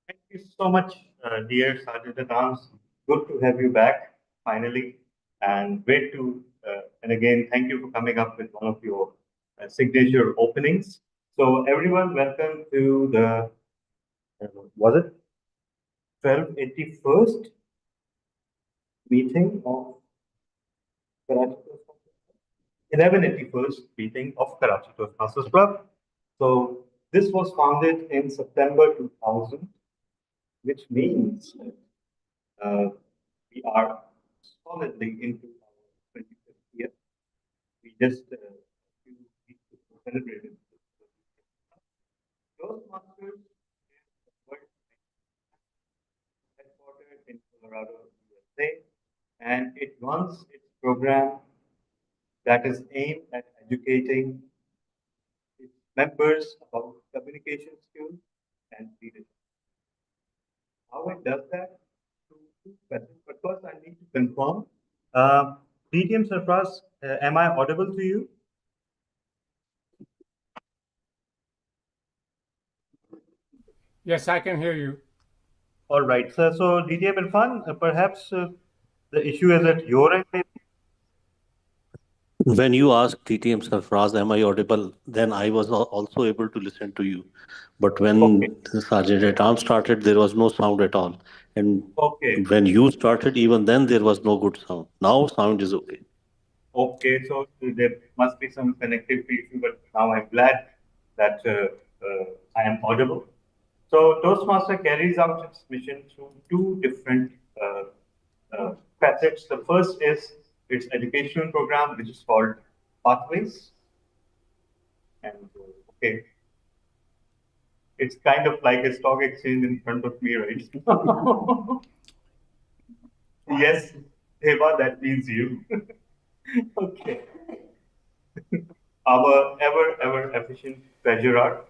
Thank you so much, dear Sergeant at Arms. Good to have you back finally, and great to and again thank you for coming up with one of your signature openings. So everyone, welcome to the was it 1281st meeting of Karachi Toastmasters? 1181st meeting of Karachi Toastmasters Club. So this was founded in September 2000, which means uh, we are solidly into our 25th year. We just few weeks ago celebrated Toastmasters is the world headquartered in Colorado, USA, and it runs its program that is aimed at educating its members about communication skills and leadership. How it does that? Two questions. But first, I need to confirm. Uh, DTM Surprise, am I audible to you? Yes, I can hear you. All right, sir. So, DTM Irfan, perhaps the issue is at your end, maybe? When you asked TTM Sarfraz, am I audible? Then I was also able to listen to you. But Okay. when the Sergeant at Arms started, there was no sound at all. And Okay. when you started, even then there was no good sound. Now sound is okay. Okay. So there must be some connectivity issue, but now I'm glad that I am audible. So Toastmaster carries out its mission through two different facets. The first is its educational program, which is called Pathways. And okay, it's kind of like a stock exchange in front of me right now. Yes, Eva, that means you. Okay. Our ever efficient treasurer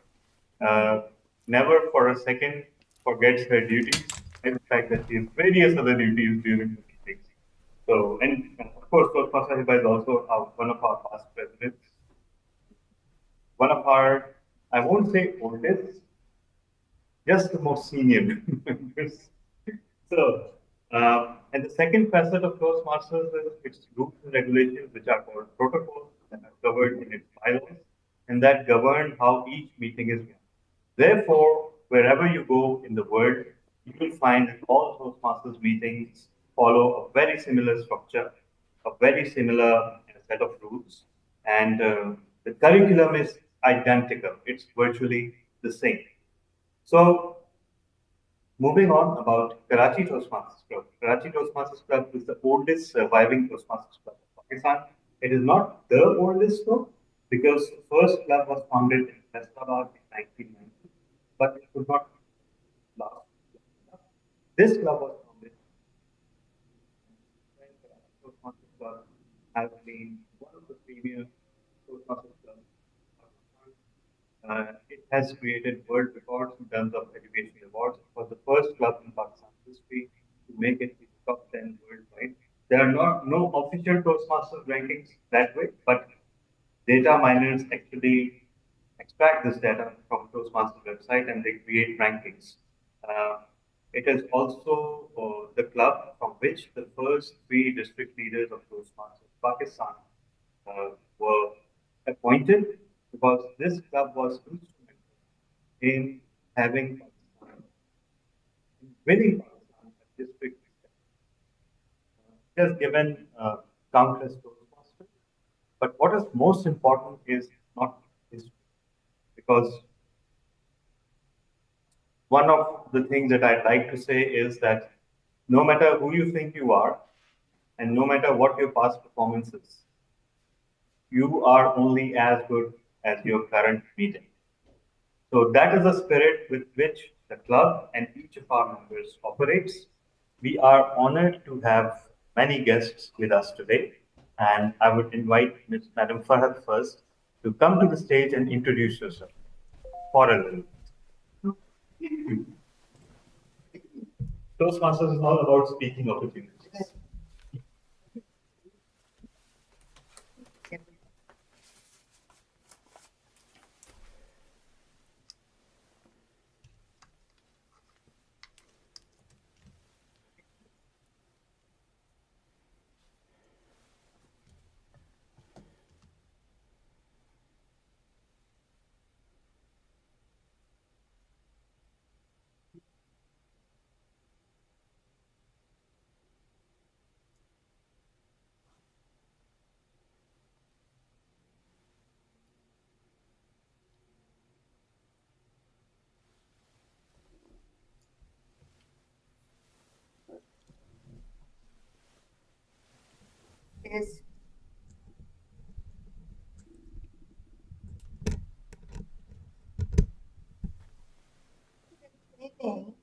never for a second forgets her duties, and the fact that she has various other duties during the meetings. So, and of course, Toastmaster Hiba is also one of our past presidents, one of our, I won't say oldest, just the most senior members. So, and the second facet of Toastmasters is its rules and regulations, which are called protocols that are covered in its bylaws and that govern how each meeting is run. Therefore, wherever you go in the world, you will find that all Toastmasters meetings follow a very similar structure, a very similar set of rules, and the curriculum is identical. It's virtually the same. So, moving on about Karachi Toastmasters Club. Karachi Toastmasters Club is the oldest surviving Toastmasters Club of Pakistan. It is not the oldest though, because the first club was founded in Islamabad in 1990, but it could not last. This club was founded when the Toastmasters Club has been one of the premier Toastmasters clubs in Pakistan. It has created world records in terms of educational awards. It was the first club in Pakistan's history to make it to the top 10 worldwide. There are not no official Toastmasters rankings that way, but data miners actually extract this data from Toastmasters website and they create rankings. Uh, it is also the club from which the first three district leaders of Toastmasters Pakistan were appointed because this club was instrumental in having Pakistan, in winning Pakistan at district. It has given countless Toastmasters. But what is most important is not history, because one of the things that I'd like to say is that no matter who you think you are, and no matter what your past performance is, you are only as good as your current meeting. So that is the spirit with which the club and each of our members operates. We are honored to have many guests with us today, and I would invite Ms. Madam Farhad first to come to the stage and introduce yourself for a little. Toastmasters is all about speaking opportunities. Is anything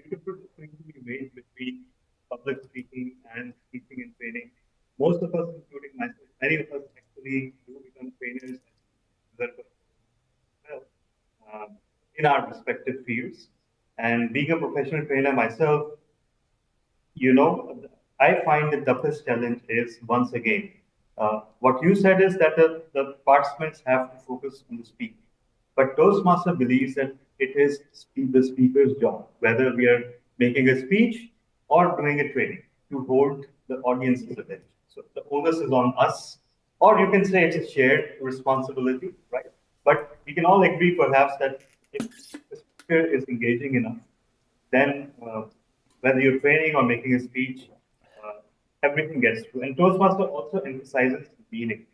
Beautiful distinction you made between public speaking and teaching and training. Most of us, including myself, many of us actually do become trainers as a result of well, in our respective fields. And being a professional trainer myself, you know, I find the toughest challenge is once again, what you said is that the participants have to focus on the speaking. But Toastmaster believes that it is the speaker's job, whether we are making a speech or doing a training, to hold the audience's attention. So the onus is on us, or you can say it's a shared responsibility, right? But we can all agree perhaps that if the speaker is engaging enough, then whether you're training or making a speech, everything gets through. And Toastmaster also emphasizes meaning.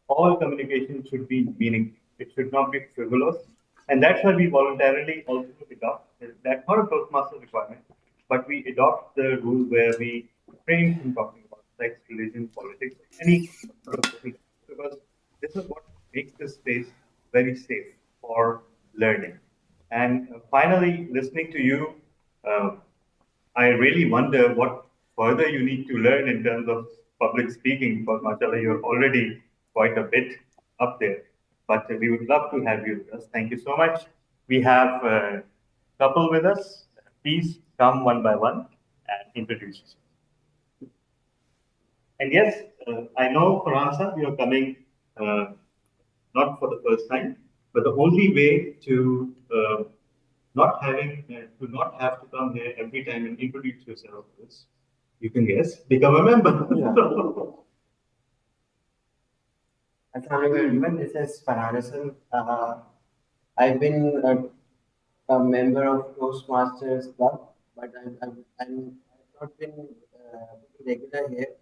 All communication should be meaningful. It should not be frivolous. And that's why we voluntarily also adopt, that's not a Toastmaster requirement, but we adopt the rule where we refrain from talking about sex, religion, politics, any sort of thing, because this is what makes this space very safe for learning. And finally, listening to you, uh, I really wonder what further you need to learn in terms of public speaking, because mashallah, you're already quite a bit up there. but we would love to have you with us. Thank you so much. We have a couple with us. Please come one by one and introduce yourself. And yes, I know, Faransa, you're coming not for the first time, but the only way to not have to come here every time and introduce yourself is, you can guess, become a member. Yeah. Assalamualaikum everyone, this is Farhanasan. I've been a member of Toastmasters Club, but I've not been regular here.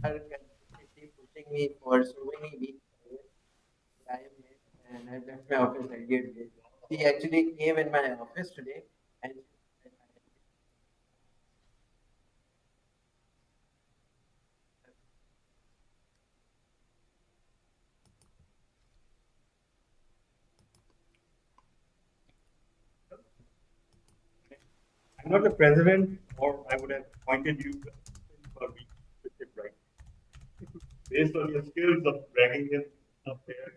Are continuously pushing me for so many weeks. I am here and I left my office earlier today. She actually came in my office today and I'm not the president, or I would have appointed you for leadership, right? Based on your skills of dragging it up there.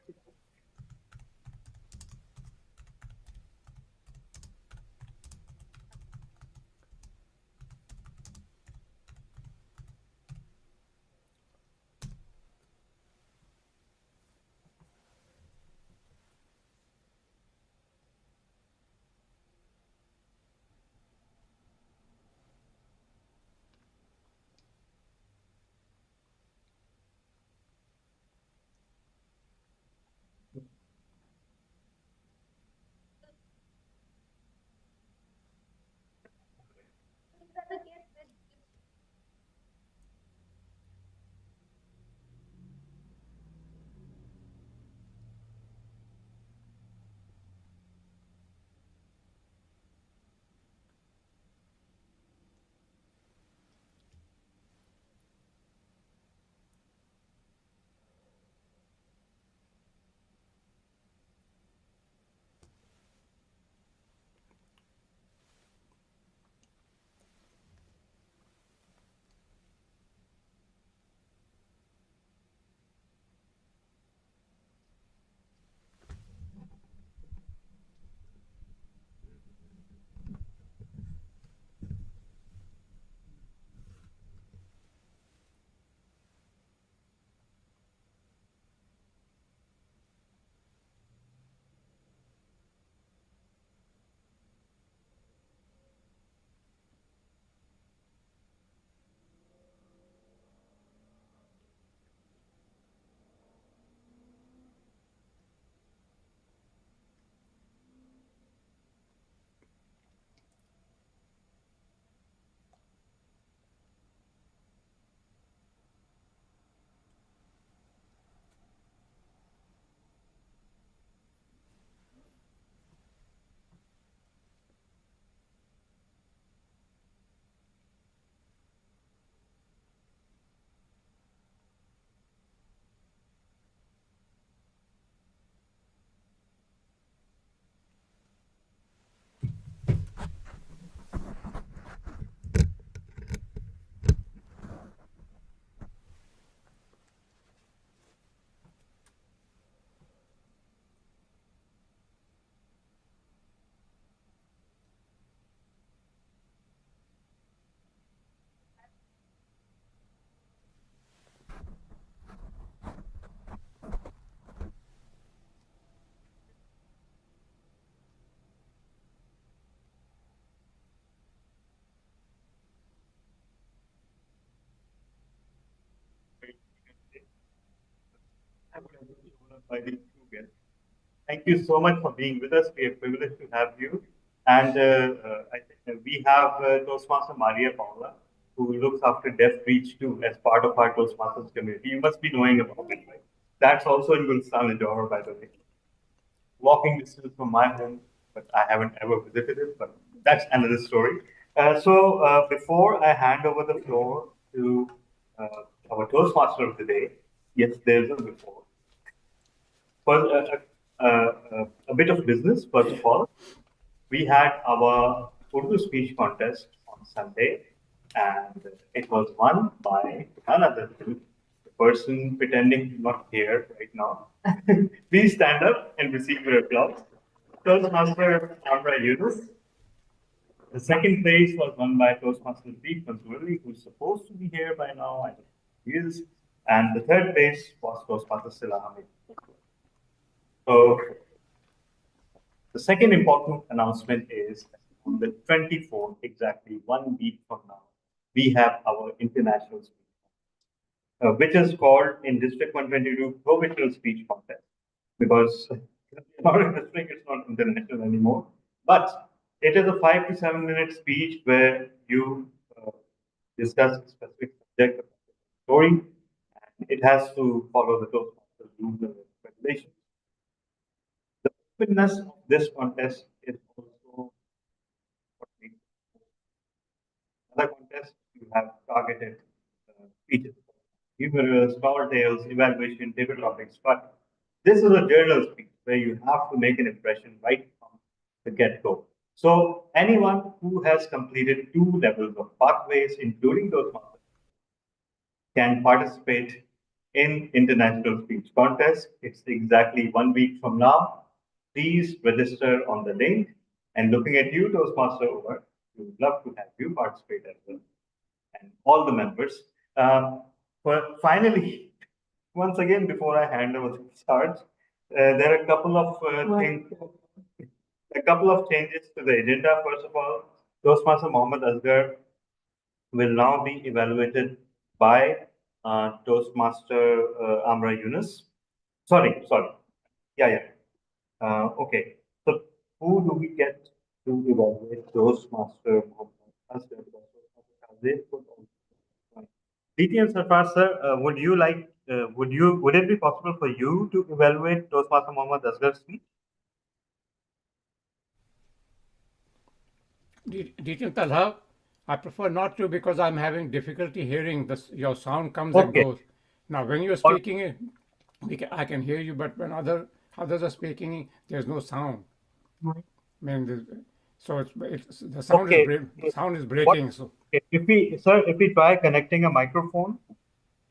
By these two guests. Thank you so much for being with us. We are privileged to have you. And I think we have Toastmaster Maria Paula, who looks after Deaf Reach too as part of our Toastmasters community. You must be knowing about it, right? That's also in Gulstan and Johor, by the way. Walking distance from my home, but I haven't ever visited it, but that's another story. Before I hand over the floor to our Toastmaster of the day, yes, there's a before. First, a bit of business, first of all. We had our Urdu speech contest on Sunday, and it was won by none other than the person pretending to not hear right now. Please stand up and receive your applause. Toastmaster Amra Yunus. The second place was won by Toastmaster Deep Mansouri, who's supposed to be here by now. I don't know if he is. And the third place was Toastmaster Sila Hamid. So the second important announcement is on the 24th, exactly 1 week from now, we have our international speech, which is called in District 122 Provincial Speech Contest, because it's not a district, it's not international anymore. But it is a 5 to 7 minute speech where you discuss a specific subject, a specific story, and it has to follow the Toastmasters rules and regulations. The openness of this contest is also what makes another contest. You have targeted speeches, humorous, tall tales, evaluation, table topics, but this is a journal speech where you have to make an impression right from the get-go. So anyone who has completed 2 levels of pathways, including those masters, can participate in international speech contest. It's exactly 1 week from now. Please register on the link. And looking at you, Toastmaster over, we would love to have you participate as well, and all the members. But finally, once again, before I hand over the charge, there are a couple of things, a couple of changes to the agenda. First of all, Toastmaster Mohammed Asghar will now be evaluated by Toastmaster Amra Yunus. Sorry. Yeah. Okay. So who do we get to evaluate Toastmaster Mohammed Asghar? DTM Sarfar sir, would it be possible for you to evaluate Toastmaster Mohammed Asghar's speech? DTM Talha, I prefer not to because I'm having difficulty hearing this. Your sound comes and Okay. goes. Now, when you're Or- speaking, I can hear you, but when others are speaking, there's no sound. I mean, so the sound is Okay. sound is What breaking. So if we try connecting a microphone,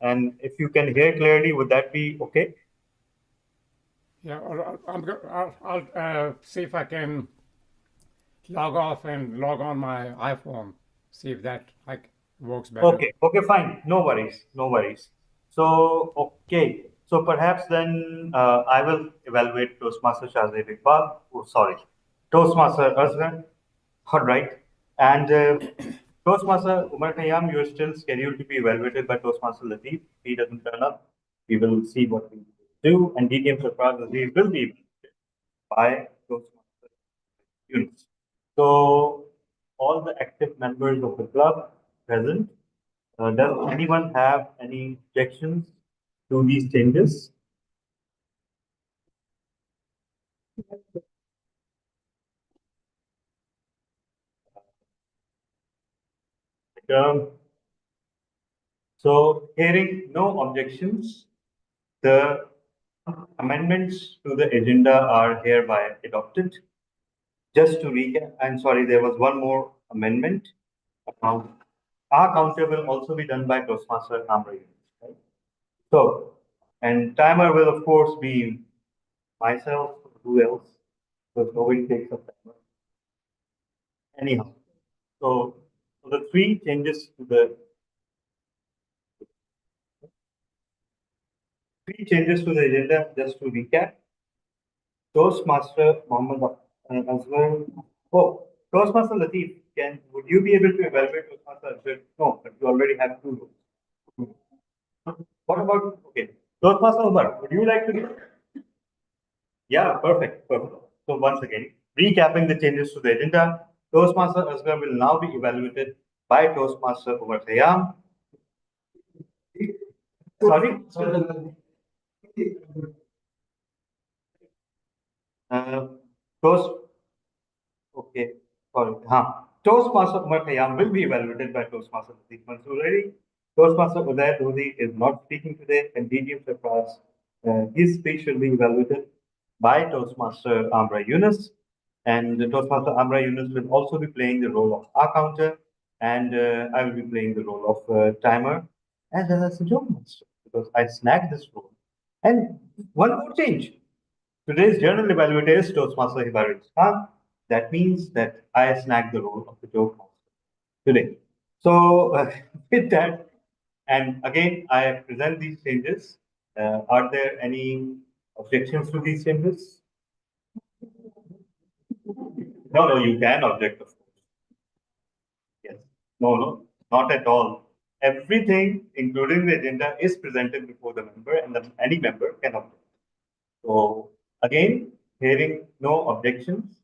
and if you can hear clearly, would that be okay? yeah, I'll see if I can log off and log on my iPhone. See if that works better. Okay, fine. No worries. So, okay. So perhaps then I will evaluate Toastmaster Shazib Iqbal. Oh, sorry. Toastmaster Asghar. All right. And Toastmaster Umar Khayyam, you're still scheduled to be evaluated by Toastmaster Latif. If he doesn't turn up, we will see what we do. And DTM Surprise Aziz will be evaluated by Toastmaster Yunus. So, all the active members of the club present, does anyone have any objections to these changes? Um, so, hearing no objections, the amendments to the agenda are hereby adopted. Just to recap, I'm sorry, there was one more amendment. Our counter will also be done by Toastmaster Amra. Right? So, and timer will of course be myself, who else? Because nobody takes a timer. Anyhow, so the three changes to the agenda, just to recap. Toastmaster Mohammed Asghar. Oh, Toastmaster Latif, would you be able to evaluate Toastmaster Asghar? No, but you already have 2 roles. What about Toastmaster Umar? Would you like to do? Yeah, perfect. So once again, recapping the changes to the agenda, Toastmaster Asghar will now be evaluated by Toastmaster Umar Khayyam. Sorry? Uh, Toast. Okay. Sorry. Toastmaster Umar Khayyam will be evaluated by Toastmaster Pradeep Mansoor. Toastmaster Uday Dodi is not speaking today, and DGM Sarfraz, his speech will be evaluated by Toastmaster Amra Yunus. And Toastmaster Amra Yunus will also be playing the role of our counter, and I will be playing the role of timer as well as the joke master because I snagged this role. And one more change. Today's journal evaluator is Toastmaster Hibarit Khan. That means that I snagged the role of the joke master today. So, with that, and again, I present these changes. Are there any objections to these changes? No, no, you can object, of course. Yes. No, no, not at all. Everything, including the agenda, is presented before the member, and then any member can object. So, again, hearing no objections,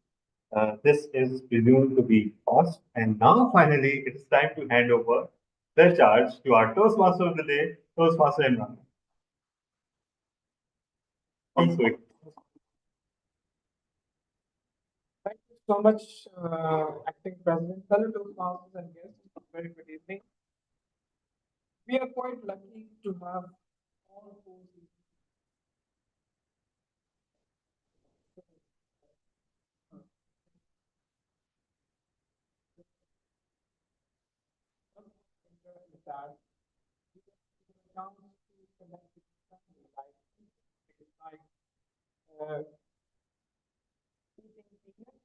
this is presumed to be passed. And now, finally, it is time to hand over the charge to our Toastmaster of the day, Toastmaster Imran. Please wait. Thank you so much, Acting President. Fellow Toastmasters and guests, very good evening. We are quite lucky to have all four with that. Comes to connect with family, like uh, eating peanuts.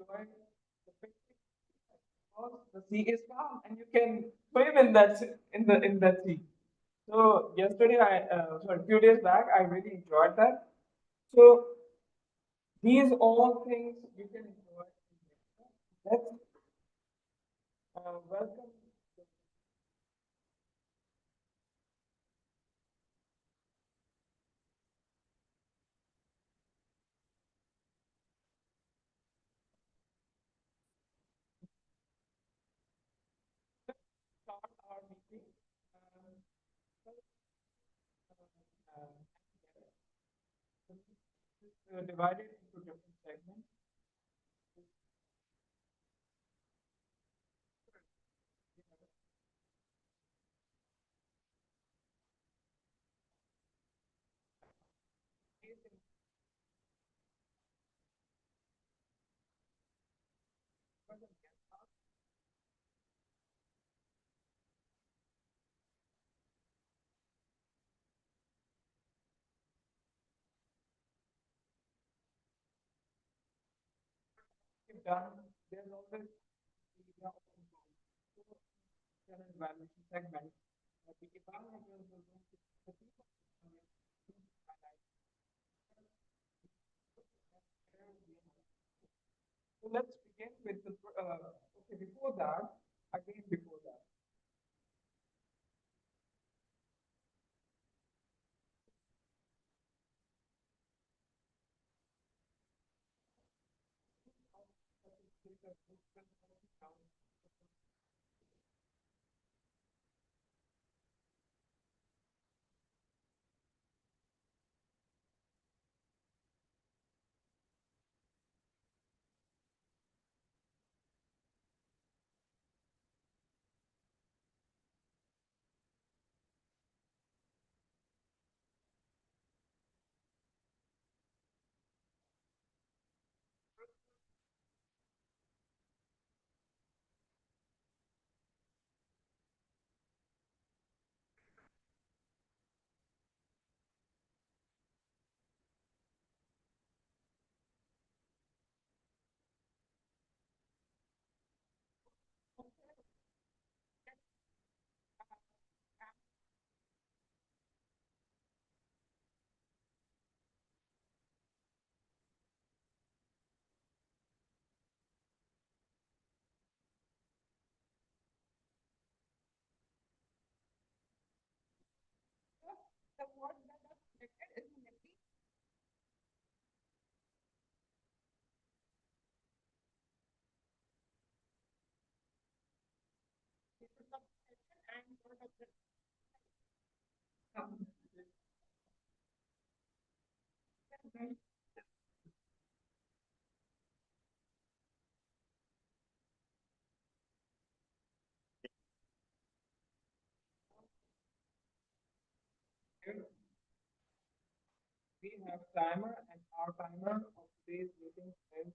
Enjoy the picnic because the sea is calm and you can swim in that sea. So yesterday, sorry, few days back, I really enjoyed that. So these all things you can enjoy. Let's welcome. Start our meeting. Um, uh, Divided into different segments. If done, there's always the area of control. So, an evaluation segment. The evaluators will go to the people so let's begin with the okay before that again before that We have timer, and our timer of today's meeting is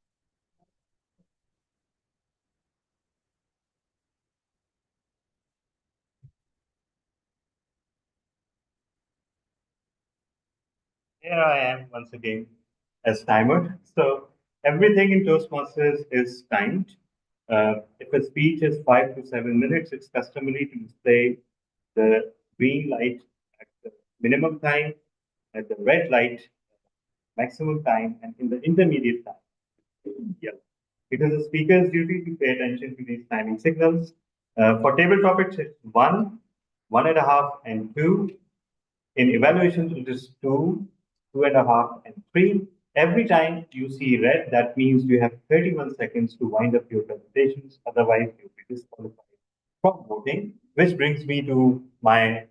Here I am once again as timer. So everything in Toastmasters is timed. If a speech is 5 to 7 minutes, it's customary to display the green light at the minimum time, at the red light maximum time, and in the intermediate time. Yeah. It is the speaker's duty to pay attention to these timing signals. For table topics, it's 1.5, and 2. In evaluations, it is 2.5, and 3. Every time you see red, that means you have 31 seconds to wind up your presentations. Otherwise, you'll be disqualified from voting, which brings me to my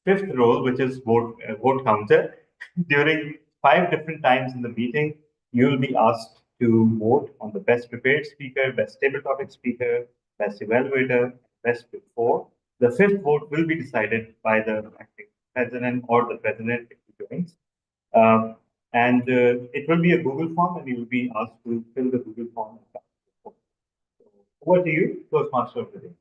fifth role, which is vote counter. During 5 different times in the meeting, you will be asked to vote on the best prepared speaker, best table topic speaker, best evaluator, best before. The fifth vote will be decided by the acting president or the president if he joins. And it will be a Google form, and you will be asked to fill the Google form. Over to you, Toastmaster of the day.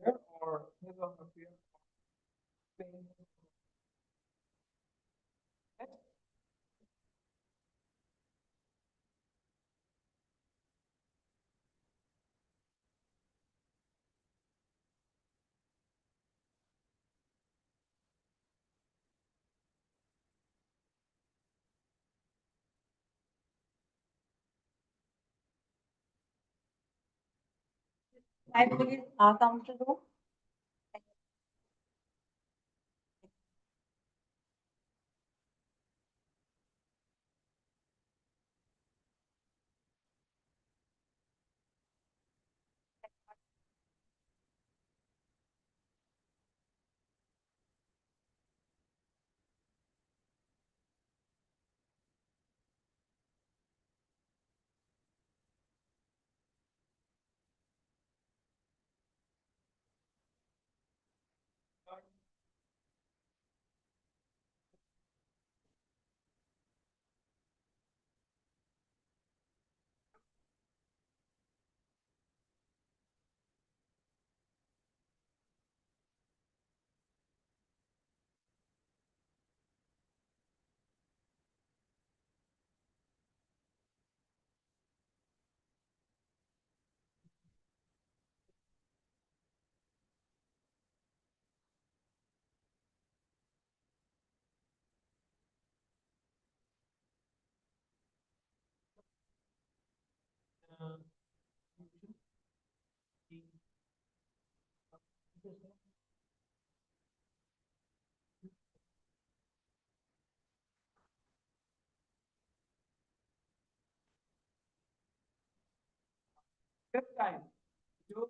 here or his or her peer. Saying, I please come to do. this time, Joe,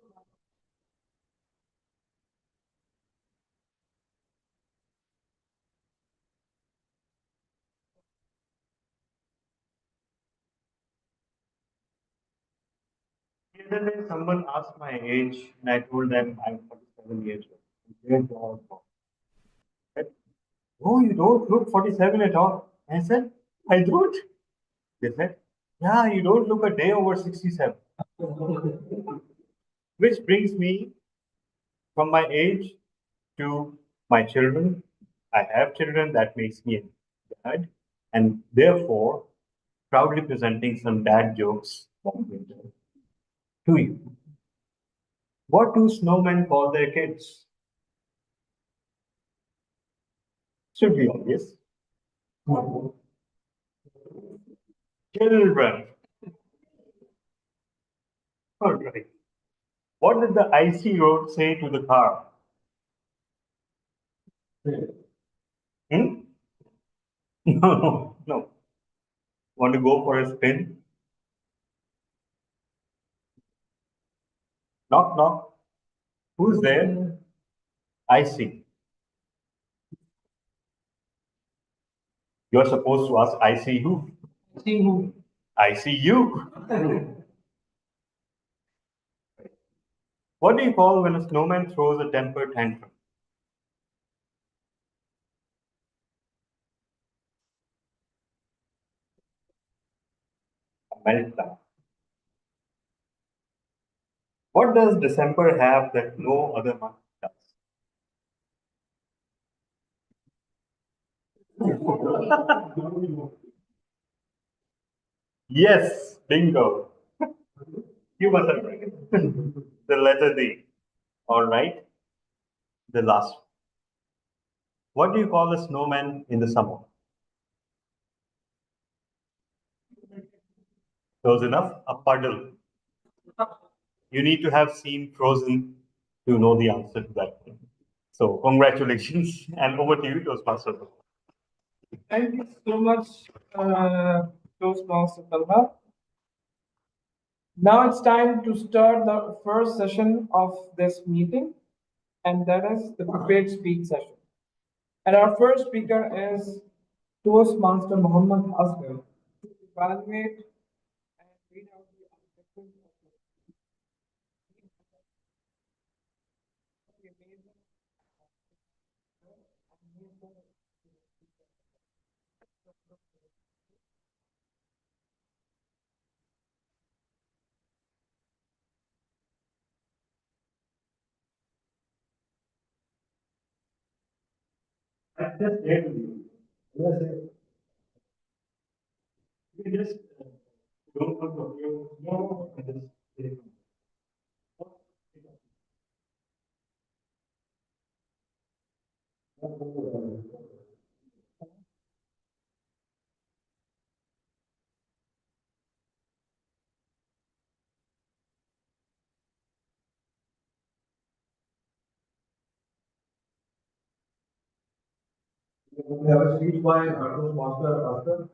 The other day, someone asked my age, and I told them I'm 47 years old. They don't said, "Oh, you don't look 47 at all." I said, "I don't." They said, "Yeah, you don't look a day over 67." Which brings me from my age to my children. I have children, that makes me a dad, and therefore proudly presenting some dad jokes to you. What do snowmen call their kids? Should be obvious. Children. All right. What did the icy road say to the car? Hmm? No, no. Want to go for a spin? Knock, knock. Who's there? I see. You're supposed to ask, I see who? See who? I see you. What do you call when a snowman throws a temper tantrum? A meltdown. What does December have that no other month does? Yes, bingo. You must have right. The letter D. All right. The last one. What do you call a snowman in the summer? Close enough. A puddle. You need to have seen Frozen to know the answer to that one. So congratulations, and over to you, Toastmaster. Thank you so much, Toastmaster Talha. Now it's time to start the first session of this meeting, and that is the prepared speech session. And our first speaker is Toastmaster Muhammad Asghar to evaluate and read out the objectives of the amazing. We have a speech by Toastmaster Asghar.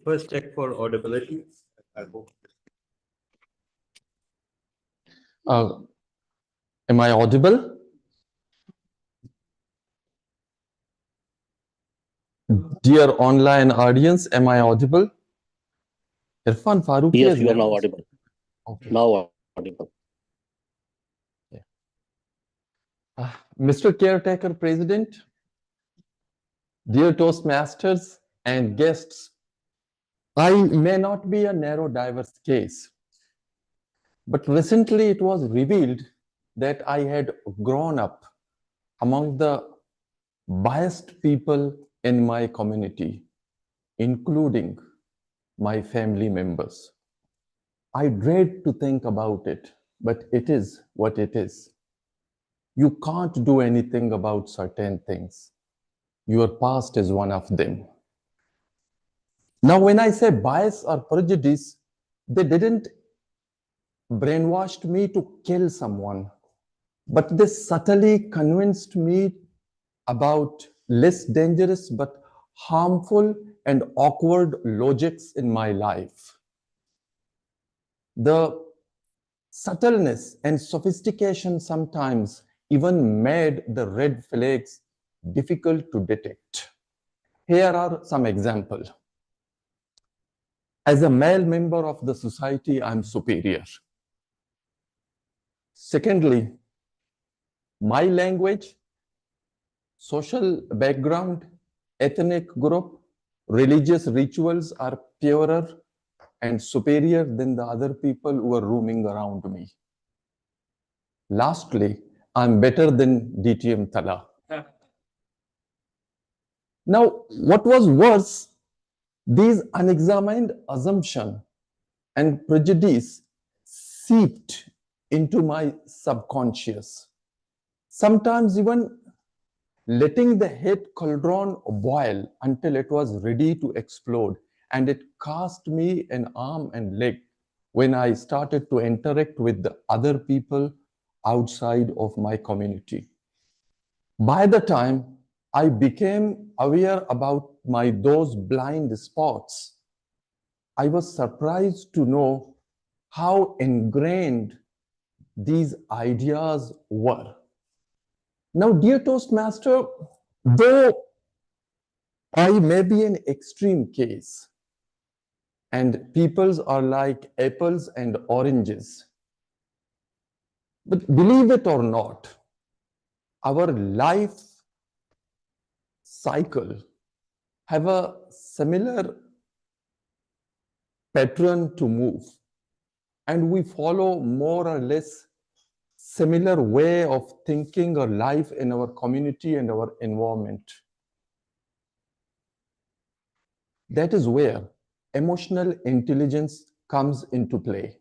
First check for audibility. I hope. Am I audible? Dear online audience, am I audible? Irfan Farooqi Yes, has you are now never- audible. Okay. Now audible. Mr. Caretaker President, dear Toastmasters and guests, I may not be a narrow diverse case, but recently it was revealed that I had grown up among the biased people in my community, including my family members. I dread to think about it, but it is what it is. You can't do anything about certain things. Your past is one of them. Now, when I say bias or prejudice, they didn't brainwash me to kill someone, but they subtly convinced me about less dangerous but harmful and awkward logics in my life. The subtleness and sophistication sometimes even made the red flags difficult to detect. Here are some examples. As a male member of the society, I'm superior. Secondly, my language, social background, ethnic group, religious rituals are purer and superior than the other people who are roaming around me. Lastly, I'm better than DTM Tala. Now, what was worse, these unexamined assumption and prejudice seeped into my subconscious. Sometimes even letting the hate cauldron boil until it was ready to explode, and it cost me an arm and leg when I started to interact with the other people outside of my community. By the time I became aware about those blind spots, I was surprised to know how ingrained these ideas were. Now, dear Toastmaster, though I may be an extreme case, and peoples are like apples and oranges, but believe it or not, our life cycle have a similar pattern to move, and we follow more or less similar way of thinking or life in our community and our environment. That is where emotional intelligence comes into play.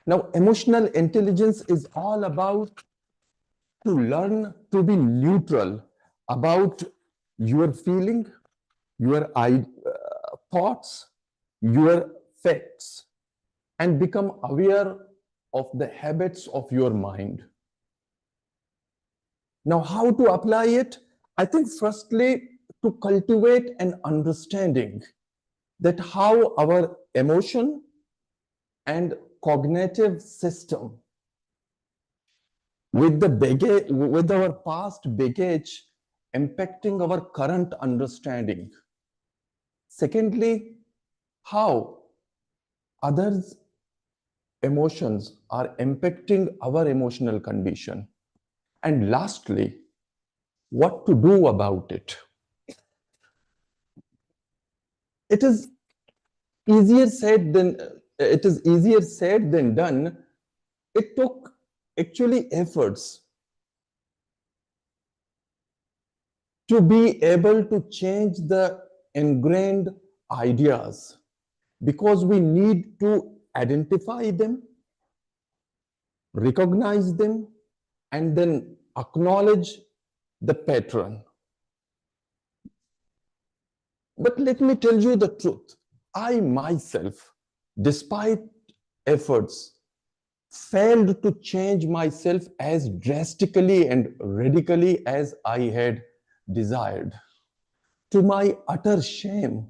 Now, emotional intelligence is all about to learn to be neutral about your feeling, your thoughts, your facts, and become aware of the habits of your mind. Now, how to apply it? I think firstly, to cultivate an understanding that how our emotion and cognitive system with our past baggage impacting our current understanding. Secondly, how others' emotions are impacting our emotional condition. And lastly, what to do about it. It is easier said than done. It took actually efforts to be able to change the ingrained ideas, because we need to identify them, recognize them, and then acknowledge the pattern. But let me tell you the truth. I myself, despite efforts, failed to change myself as drastically and radically as I had desired. To my utter shame,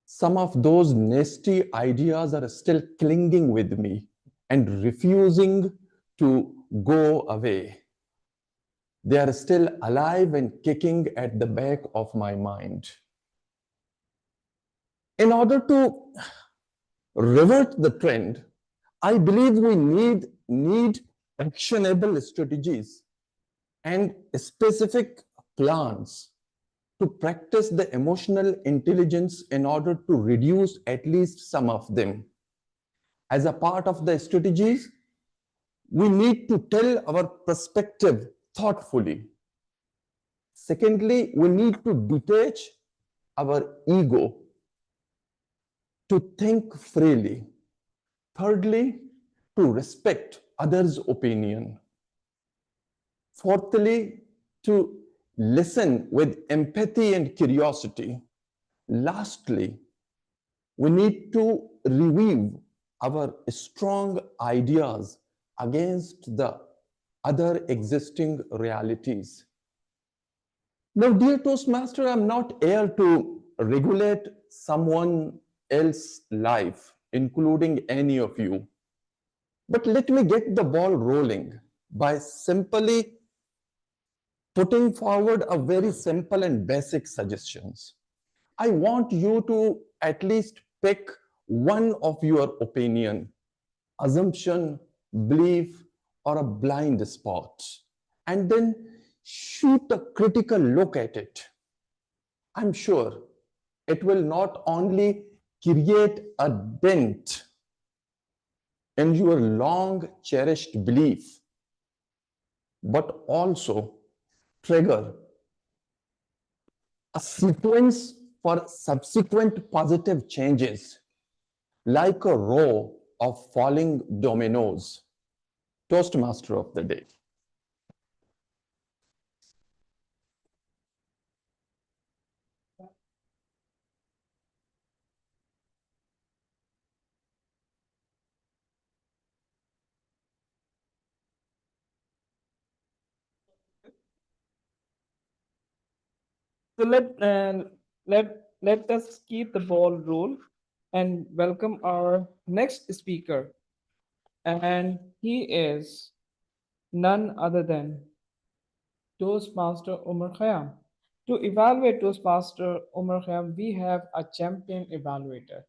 some of those nasty ideas are still clinging with me and refusing to go away. They are still alive and kicking at the back of my mind. In order to revert the trend, I believe we need actionable strategies and specific plans to practice the emotional intelligence in order to reduce at least some of them. As a part of the strategies, we need to tell our perspective thoughtfully. Secondly, we need to detach our ego to think freely. Thirdly, to respect others' opinion. Fourthly, to listen with empathy and curiosity. Lastly, we need to review our strong ideas against the other existing realities. Now, dear Toastmaster, I'm not here to regulate someone else's life, including any of you. But let me get the ball rolling by simply putting forward a very simple and basic suggestions. I want you to at least pick one of your opinion, assumption, belief, or a blind spot and then shoot a critical look at it, I'm sure it will not only create a dent in your long cherished belief, but also trigger a sequence for subsequent positive changes, like a row of falling dominoes. Toastmaster of the day. So let us keep the ball roll and welcome our next speaker. And he is none other than Toastmaster Umar Khayyam. To evaluate Toastmaster Umar Khayyam, we have a champion evaluator.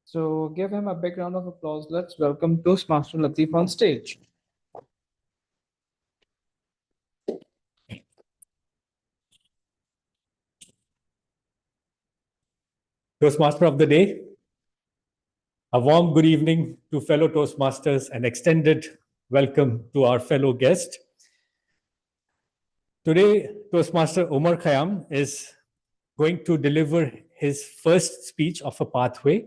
So give him a big round of applause. Let's welcome Toastmaster Latif on stage. Toastmaster of the day, a warm good evening to fellow Toastmasters and extended welcome to our fellow guest. Today, Toastmaster Umar Khayyam is going to deliver his first speech of a pathway,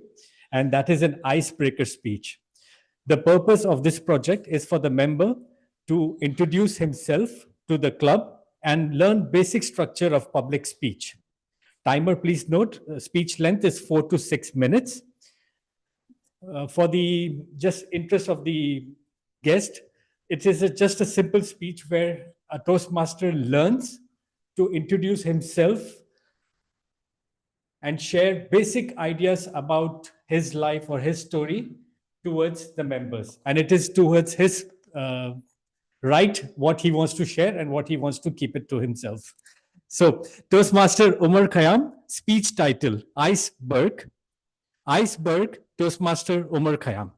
and that is an icebreaker speech. The purpose of this project is for the member to introduce himself to the club and learn basic structure of public speech. Timer, please note, speech length is 4 to 6 minutes. For the just interest of the guest, it is just a simple speech where a Toastmaster learns to introduce himself and share basic ideas about his life or his story towards the members. And it is towards his right what he wants to share and what he wants to keep it to himself. So, Toastmaster Umar Khayyam, speech title, Iceberg. Iceberg, Toastmaster Umar Khayyam.